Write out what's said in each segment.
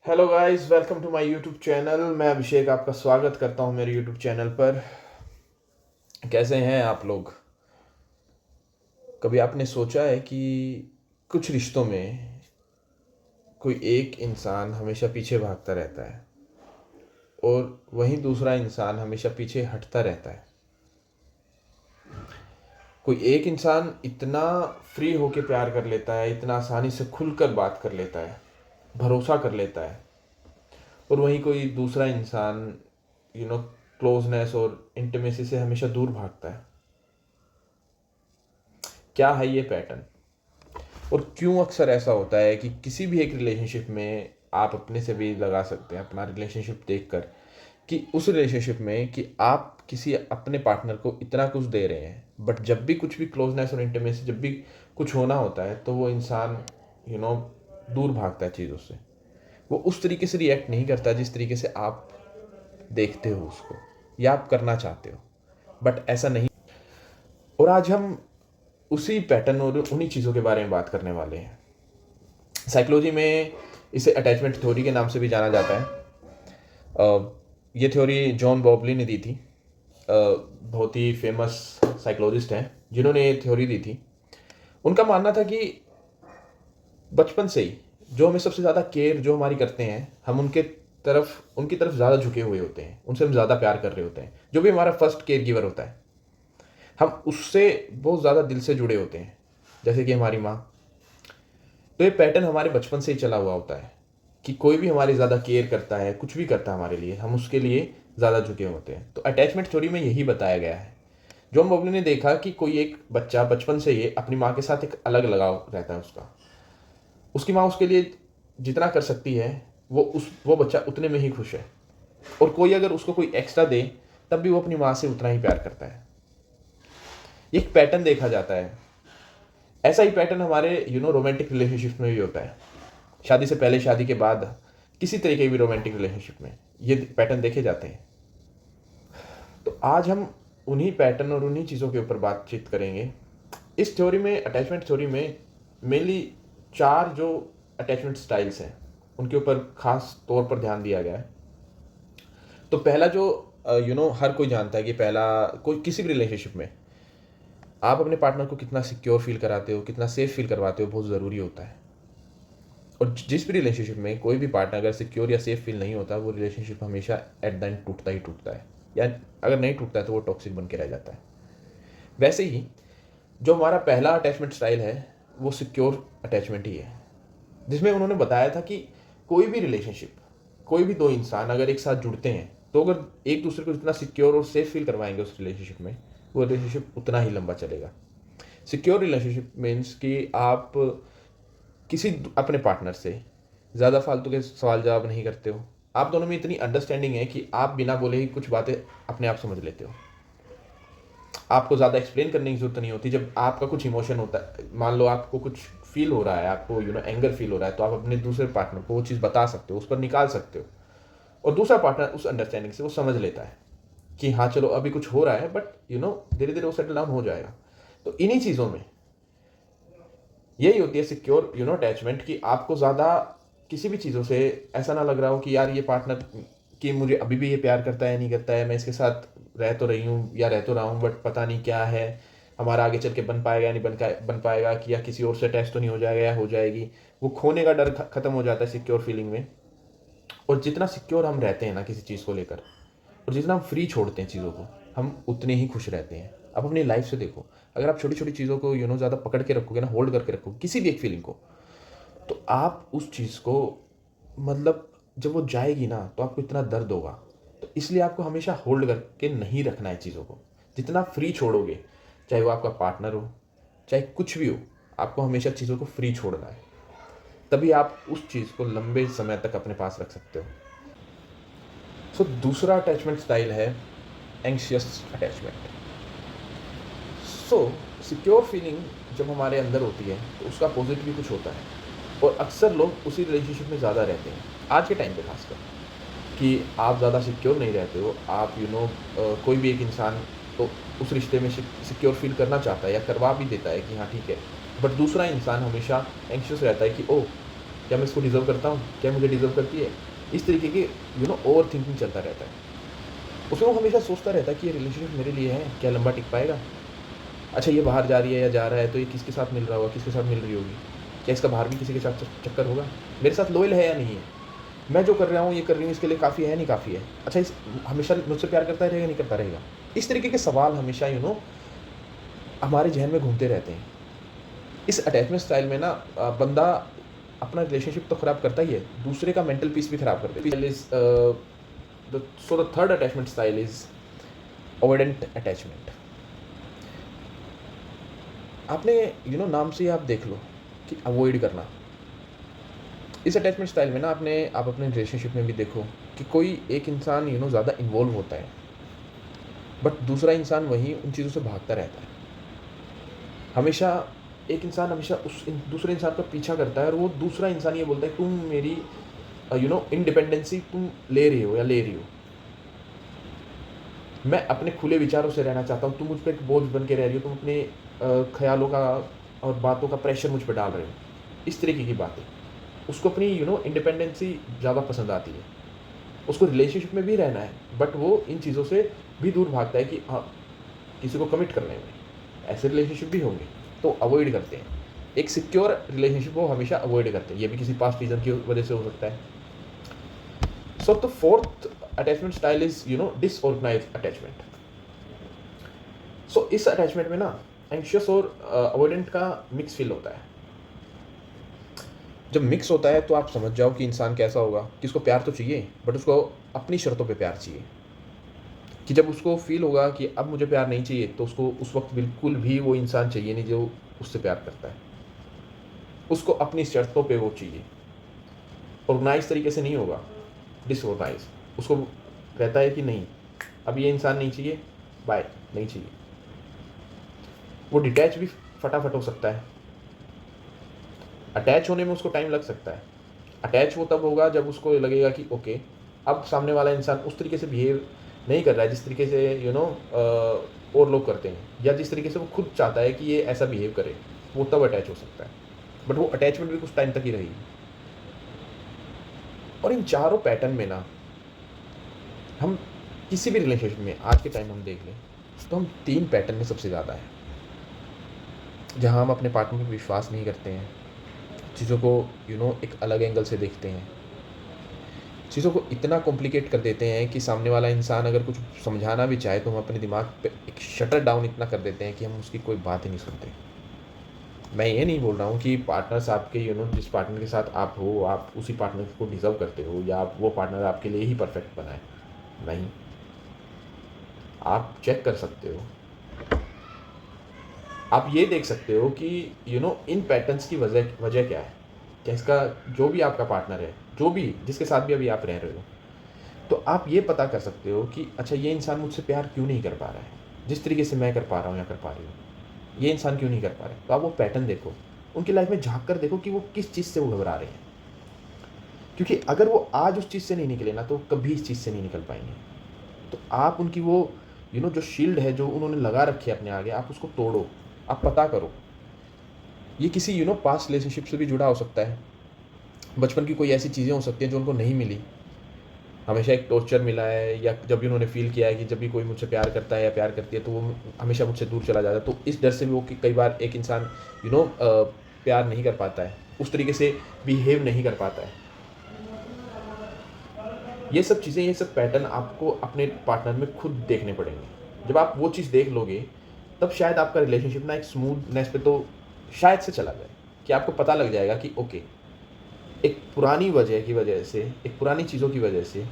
Hello guys, welcome to my YouTube channel. मैं अभिषेक आपका स्वागत करता हूं मेरे यूट्यूब चैनल पर। कैसे हैं आप लोग? कभी आपने सोचा है कि कुछ रिश्तों में कोई एक इंसान हमेशा पीछे भागता रहता है और वहीं दूसरा इंसान हमेशा पीछे हटता रहता है। कोई एक इंसान इतना फ्री होके प्यार कर लेता है, इतना आसानी से खुलकर बात कर लेता है, भरोसा कर लेता है, और वहीं कोई दूसरा इंसान यू नो क्लोजनेस और इंटीमेसी से हमेशा दूर भागता है। क्या है ये पैटर्न, और क्यों अक्सर ऐसा होता है कि किसी भी एक रिलेशनशिप में आप अपने से भी लगा सकते हैं अपना रिलेशनशिप देखकर कि उस रिलेशनशिप में कि आप किसी अपने पार्टनर को इतना कुछ दे रहे हैं, बट जब भी कुछ भी क्लोजनेस और इंटीमेसी, जब भी कुछ होना होता है, तो वो इंसान यू नो दूर भागता है चीज़ों से। वो उस तरीके से रिएक्ट नहीं करता जिस तरीके से आप देखते हो उसको या आप करना चाहते हो, बट ऐसा नहीं। और आज हम उसी पैटर्न और उन्हीं चीज़ों के बारे में बात करने वाले हैं। साइकोलॉजी में इसे अटैचमेंट थ्योरी के नाम से भी जाना जाता है। ये थ्योरी जॉन बॉबली ने दी थी। बहुत ही फेमस साइकोलॉजिस्ट हैं जिन्होंने ये थ्योरी दी थी। उनका मानना था कि बचपन से ही जो हमें सबसे ज़्यादा केयर जो हमारी करते हैं, हम उनकी तरफ ज़्यादा झुके हुए होते हैं, उनसे हम ज़्यादा प्यार कर रहे होते हैं। जो भी हमारा फर्स्ट केयर गिवर होता है, हम उससे बहुत ज़्यादा दिल से जुड़े होते हैं, जैसे कि हमारी माँ। तो ये पैटर्न हमारे बचपन से ही चला हुआ होता है कि कोई भी हमारी ज़्यादा केयर करता है, कुछ भी करता है हमारे लिए, हम उसके लिए ज़्यादा झुके होते हैं। तो अटैचमेंट थ्योरी में यही बताया गया है। जॉन बॉबली ने देखा कि कोई एक बच्चा बचपन से ही अपनी माँ के साथ एक अलग लगाव रहता है उसका। उसकी माँ उसके लिए जितना कर सकती है, वो बच्चा उतने में ही खुश है। और कोई अगर उसको कोई एक्स्ट्रा दे, तब भी वो अपनी माँ से उतना ही प्यार करता है। एक पैटर्न देखा जाता है। ऐसा ही पैटर्न हमारे रोमांटिक रिलेशनशिप में भी होता है। शादी से पहले, शादी के बाद, किसी तरीके की भी रोमांटिक रिलेशनशिप में ये पैटर्न देखे जाते हैं। तो आज हम उन्हीं पैटर्न और उन्हीं चीज़ों के ऊपर बातचीत करेंगे। इस थ्योरी में, अटैचमेंट थ्योरी में, मेनली 4 जो अटैचमेंट स्टाइल्स हैं उनके ऊपर खास तौर पर ध्यान दिया गया है। तो पहला जो हर कोई जानता है कि पहला, कोई किसी भी रिलेशनशिप में आप अपने पार्टनर को कितना सिक्योर फील कराते हो, कितना सेफ फील करवाते हो, बहुत ज़रूरी होता है। और जिस भी रिलेशनशिप में कोई भी पार्टनर अगर सिक्योर या सेफ फील नहीं होता, वो रिलेशनशिप हमेशा एट द एंड टूटता ही टूटता है, या अगर नहीं टूटता है तो वो टॉक्सिक बन के रह जाता है। वैसे ही जो हमारा पहला अटैचमेंट स्टाइल है, वो सिक्योर अटैचमेंट ही है, जिसमें उन्होंने बताया था कि कोई भी रिलेशनशिप, कोई भी 2 इंसान अगर एक साथ जुड़ते हैं, तो अगर एक दूसरे को जितना सिक्योर और सेफ फील करवाएंगे उस रिलेशनशिप में, वो रिलेशनशिप उतना ही लंबा चलेगा। सिक्योर रिलेशनशिप मीन्स कि आप किसी अपने पार्टनर से ज़्यादा फालतू के सवाल जवाब नहीं करते हो। आप दोनों में इतनी अंडरस्टैंडिंग है कि आप बिना बोले ही कुछ बातें अपने आप समझ लेते हो। आपको ज़्यादा एक्सप्लेन करने की ज़रूरत नहीं होती। जब आपका कुछ इमोशन होता है, मान लो आपको कुछ फील हो रहा है, आपको एंगर फील हो रहा है, तो आप अपने दूसरे पार्टनर को वो चीज़ बता सकते हो, उस पर निकाल सकते हो, और दूसरा पार्टनर उस अंडरस्टैंडिंग से वो समझ लेता है कि हाँ चलो अभी कुछ हो रहा है, बट धीरे धीरे वो सेटल डाउन हो जाएगा। तो इन्हीं चीज़ों में यही होती है सिक्योर अटैचमेंट, कि आपको ज़्यादा किसी भी चीज़ों से ऐसा ना लग रहा हो कि यार ये पार्टनर कि मुझे अभी भी ये प्यार करता है नहीं करता है, मैं इसके साथ रह तो रही हूँ या रह तो रहा हूँ, बट पता नहीं क्या है, हमारा आगे चल के बन पाएगा या नहीं बन पाएगा, कि या किसी और से अटैच तो नहीं हो जाएगा या हो जाएगी। वो खोने का डर खत्म हो जाता है सिक्योर फीलिंग में। और जितना सिक्योर हम रहते हैं ना किसी चीज़ को लेकर, और जितना हम फ्री छोड़ते हैं चीज़ों को, हम उतने ही खुश रहते हैं। आप अपनी लाइफ से देखो, अगर आप छोटी छोटी चीज़ों को ज़्यादा पकड़ के रखोगे ना, होल्ड करके रखोगे किसी भी एक फीलिंग को, तो आप उस चीज़ को, मतलब जब वो जाएगी ना, तो आपको इतना दर्द होगा। तो इसलिए आपको हमेशा होल्ड करके नहीं रखना है चीज़ों को। जितना फ्री छोड़ोगे, चाहे वो आपका पार्टनर हो, चाहे कुछ भी हो, आपको हमेशा चीज़ों को फ्री छोड़ना है। तभी आप उस चीज़ को लंबे समय तक अपने पास रख सकते हो। सो दूसरा अटैचमेंट स्टाइल है एंग्शियस अटैचमेंट। सो सिक्योर फीलिंग जब हमारे अंदर होती है, तो उसका अपोजिट भी कुछ होता है, और अक्सर लोग उसी रिलेशनशिप में ज़्यादा रहते हैं आज के टाइम पे खासकर, कि आप ज़्यादा सिक्योर नहीं रहते हो। आप कोई भी एक इंसान तो उस रिश्ते में सिक्योर फील करना चाहता है या करवा भी देता है कि हाँ ठीक है, बट दूसरा इंसान हमेशा एंग्शियस रहता है कि ओह क्या मैं इसको डिज़र्व करता हूँ, क्या मुझे डिज़र्व करती है। इस तरीके के ओवर थिंकिंग चलता रहता है। उसमें वो हमेशा सोचता रहता है कि ये रिलेशनशिप मेरे लिए है, क्या लंबा टिक पाएगा। अच्छा, ये बाहर जा रही है या जा रहा है तो ये किसके साथ मिल रहा होगा, किसके साथ मिल रही होगी, क्या इसका बाहर भी किसी के साथ चक्कर होगा, मेरे साथ लॉयल है या नहीं है, मैं जो कर रहा हूँ ये कर रही हूँ इसके लिए काफ़ी है नहीं काफ़ी है, अच्छा इस हमेशा मुझसे प्यार करता रहेगा नहीं करता रहेगा। इस तरीके के सवाल हमेशा हमारे जहन में घूमते रहते हैं। इस अटैचमेंट स्टाइल में ना बंदा अपना रिलेशनशिप तो ख़राब करता ही है, दूसरे का मेंटल पीस भी ख़राब कर देता है। So the third attachment style is avoidant attachment. आपने नाम से ही आप देख लो कि अवॉइड करना। इस अटैचमेंट स्टाइल में ना आप अपने रिलेशनशिप में भी देखो कि कोई एक इंसान ज़्यादा इन्वॉल्व होता है, बट दूसरा इंसान वहीं उन चीज़ों से भागता रहता है। हमेशा एक इंसान हमेशा दूसरे इंसान का पीछा करता है और वो दूसरा इंसान ये बोलता है तुम मेरी इंडिपेंडेंसी तुम ले रही हो या ले रही हो, मैं अपने खुले विचारों से रहना चाहता हूँ, तुम मुझ पर एक बोझ बन के रह रही हो, तुम अपने ख्यालों का और बातों का प्रेशर मुझ पर डाल रहे हो। इस तरीके की बातें उसको अपनी इंडिपेंडेंसी ज़्यादा पसंद आती है। उसको रिलेशनशिप में भी रहना है बट वो इन चीज़ों से भी दूर भागता है कि हाँ किसी को कमिट करने में ऐसे रिलेशनशिप भी होंगे तो अवॉइड करते हैं। एक सिक्योर रिलेशनशिप वो हमेशा अवॉइड करते हैं, ये भी किसी पास्ट रीजन की वजह से हो सकता है। So the fourth attachment style is disorganize attachment. So इस अटैचमेंट में ना एंशियस और अवॉइडेंट का मिक्स फील होता है। जब मिक्स होता है तो आप समझ जाओ कि इंसान कैसा होगा कि उसको प्यार तो चाहिए बट उसको अपनी शर्तों पे प्यार चाहिए। कि जब उसको फील होगा कि अब मुझे प्यार नहीं चाहिए तो उसको उस वक्त बिल्कुल भी वो इंसान चाहिए नहीं जो उससे प्यार करता है। उसको अपनी शर्तों पे वो चाहिए, ऑर्गेनाइज तरीके से नहीं होगा, डिसऑर्गेनाइज। उसको रहता है कि नहीं अब ये इंसान नहीं चाहिए, बाय, नहीं चाहिए। वो डिटैच भी फटाफट हो सकता है, अटैच होने में उसको टाइम लग सकता है। अटैच वो तब होगा जब उसको लगेगा कि ओके अब सामने वाला इंसान उस तरीके से बिहेव नहीं कर रहा है जिस तरीके से और लोग करते हैं, या जिस तरीके से वो खुद चाहता है कि ये ऐसा बिहेव करे, वो तब अटैच हो सकता है। बट वो अटैचमेंट भी कुछ टाइम तक ही रहेगी। और इन चारों पैटर्न में ना हम किसी भी रिलेशनशिप में आज के टाइम हम देख लें तो हम 3 पैटर्न में सबसे ज़्यादा है जहाँ हम अपने पार्टनर पर विश्वास नहीं करते हैं, चीज़ों को एक अलग एंगल से देखते हैं, चीज़ों को इतना कॉम्प्लिकेट कर देते हैं कि सामने वाला इंसान अगर कुछ समझाना भी चाहे तो हम अपने दिमाग पे एक शटर डाउन इतना कर देते हैं कि हम उसकी कोई बात ही नहीं सुनते। मैं ये नहीं बोल रहा हूँ कि पार्टनर्स आपके जिस पार्टनर के साथ आप हो आप उसी पार्टनर को डिज़र्व करते हो या आप वो पार्टनर आपके लिए ही परफेक्ट बना है, नहीं। आप चेक कर सकते हो, आप ये देख सकते हो कि इन पैटर्न्स की वजह वजह क्या है। क्या इसका जो भी आपका पार्टनर है, जो भी जिसके साथ भी अभी आप रह रहे हो, तो आप ये पता कर सकते हो कि अच्छा ये इंसान मुझसे प्यार क्यों नहीं कर पा रहा है जिस तरीके से मैं कर पा रहा हूँ या कर पा रही हूँ, ये इंसान क्यों नहीं कर पा रहे। तो आप वो पैटर्न देखो, उनकी लाइफ में झांक कर देखो कि वो किस चीज़ से वो घबरा रहे हैं, क्योंकि अगर वो आज उस चीज़ से नहीं निकले ना तो कभी इस चीज़ से नहीं निकल पाएंगे। तो आप उनकी वो जो शील्ड है जो उन्होंने लगा रखी है अपने आगे, आप उसको तोड़ो, आप पता करो। ये किसी पास्ट रिलेशनशिप से भी जुड़ा हो सकता है, बचपन की कोई ऐसी चीज़ें हो सकती हैं जो उनको नहीं मिली, हमेशा एक टॉर्चर मिला है, या जब भी उन्होंने फील किया है कि जब भी कोई मुझसे प्यार करता है या प्यार करती है तो वो हमेशा मुझसे दूर चला जाता है, तो इस डर से भी वो कि कई बार एक इंसान प्यार नहीं कर पाता है, उस तरीके से बिहेव नहीं कर पाता है। ये सब चीज़ें, ये सब पैटर्न आपको अपने पार्टनर में खुद देखने पड़ेंगे। जब आप वो चीज़ देख लोगे तब शायद आपका रिलेशनशिप ना एक स्मूथनेस पे तो शायद से चला जाए, कि आपको पता लग जाएगा कि ओके एक पुरानी वजह की वजह से, एक पुरानी चीज़ों की वजह से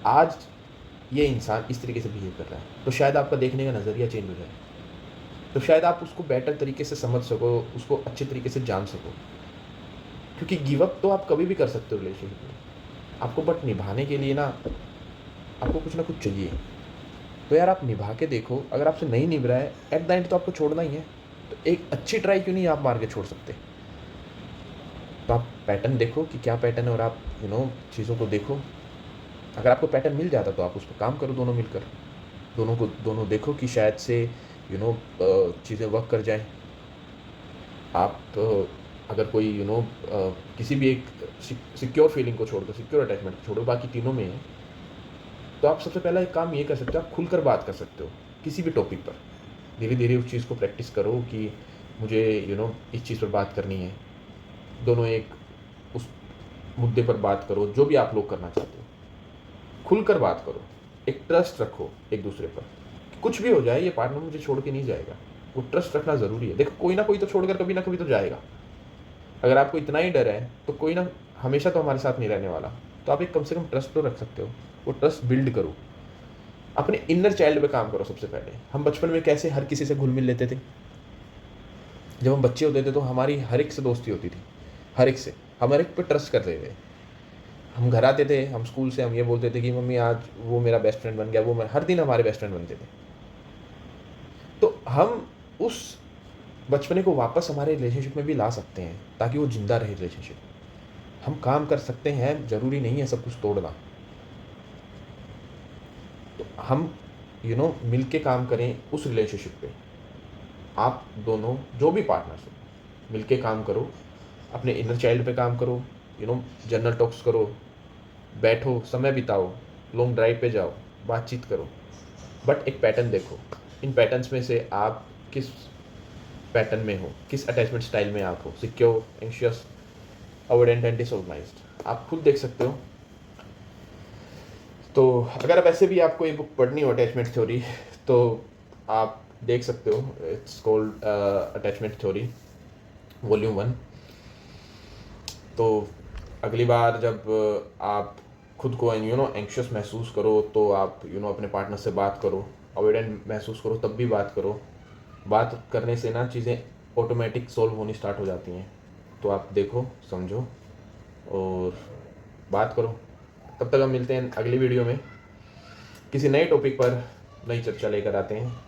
आज ये इंसान इस तरीके से बिहेव कर रहा है, तो शायद आपका देखने का नज़रिया चेंज हो जाए, तो शायद आप उसको बेटर तरीके से समझ सको, उसको अच्छे तरीके से जान सको। क्योंकि गिव अप तो आप कभी भी कर सकते हो रिलेशनशिप में, आपको बट निभाने के लिए ना आपको कुछ ना कुछ चाहिए। तो यार आप निभा के देखो, अगर आपसे नहीं निभ रहा है एट द एंड तो आपको छोड़ना ही है, तो एक अच्छी ट्राई क्यों नहीं आप मार के छोड़ सकते। तो आप पैटर्न देखो कि क्या पैटर्न है और आप चीज़ों को देखो। अगर आपको पैटर्न मिल जाता तो आप उस पर काम करो दोनों मिलकर, दोनों देखो कि शायद से चीज़ें वर्क कर जाए। आप अगर कोई किसी भी एक सिक्योर फीलिंग को छोड़ दो, सिक्योर अटैचमेंट को छोड़ो, बाकी तीनों में है, तो आप सबसे पहला एक काम ये कर सकते हो, आप खुलकर बात कर सकते हो किसी भी टॉपिक पर। धीरे धीरे उस चीज़ को प्रैक्टिस करो कि मुझे इस चीज़ पर बात करनी है। दोनों एक उस मुद्दे पर बात करो जो भी आप लोग करना चाहते हो, खुलकर बात करो, एक ट्रस्ट रखो एक दूसरे पर। कुछ भी हो जाए ये पार्टनर मुझे छोड़ के नहीं जाएगा, वो ट्रस्ट रखना ज़रूरी है। देखो कोई ना कोई तो छोड़कर कभी ना कभी तो जाएगा। अगर आपको इतना ही डर है तो कोई ना हमेशा तो हमारे साथ नहीं रहने वाला, तो आप एक कम से कम ट्रस्ट तो रख सकते हो। वो ट्रस्ट बिल्ड करो, अपने इनर चाइल्ड पे काम करो। सबसे पहले हम बचपन में कैसे हर किसी से घुल मिल लेते थे। जब हम बच्चे होते थे तो हमारी हर एक से दोस्ती होती थी, हर एक से हम हर एक पे ट्रस्ट करते थे। हम घर आते थे, हम स्कूल से हम ये बोलते थे कि मम्मी आज वो मेरा बेस्ट फ्रेंड बन गया, वो हर दिन हमारे बेस्ट फ्रेंड बनते थे। तो हम उस बचपने को वापस हमारे रिलेशनशिप में भी ला सकते हैं ताकि वो जिंदा रहे रिलेशनशिप। हम काम कर सकते हैं, ज़रूरी नहीं है सब कुछ तोड़ना। तो हम मिल के काम करें उस रिलेशनशिप पे। आप दोनों जो भी पार्टनर्स हो मिल के काम करो, अपने इनर चाइल्ड पे काम करो, जनरल टॉक्स करो, बैठो, समय बिताओ, लॉन्ग ड्राइव पे जाओ, बातचीत करो। बट एक पैटर्न देखो, इन पैटर्न्स में से आप किस पैटर्न में हो, किस अटैचमेंट स्टाइल में आप हो, secure, anxious, avoidant and disorganised. आप खुद देख सकते हो। तो अगर अब ऐसे भी आपको ये बुक पढ़नी हो अटैचमेंट थ्योरी, तो आप देख सकते हो। It's called attachment theory volume 1। तो अगली बार जब आप खुद को एंक्शस महसूस करो तो आप अपने पार्टनर से बात करो, अवॉइडेंट महसूस करो तब भी बात करो। बात करने से ना चीज़ें ऑटोमेटिक सॉल्व होनी स्टार्ट हो जाती हैं। तो आप देखो, समझो और बात करो। तब तक हम मिलते हैं अगली वीडियो में, किसी नए टॉपिक पर नई चर्चा लेकर आते हैं।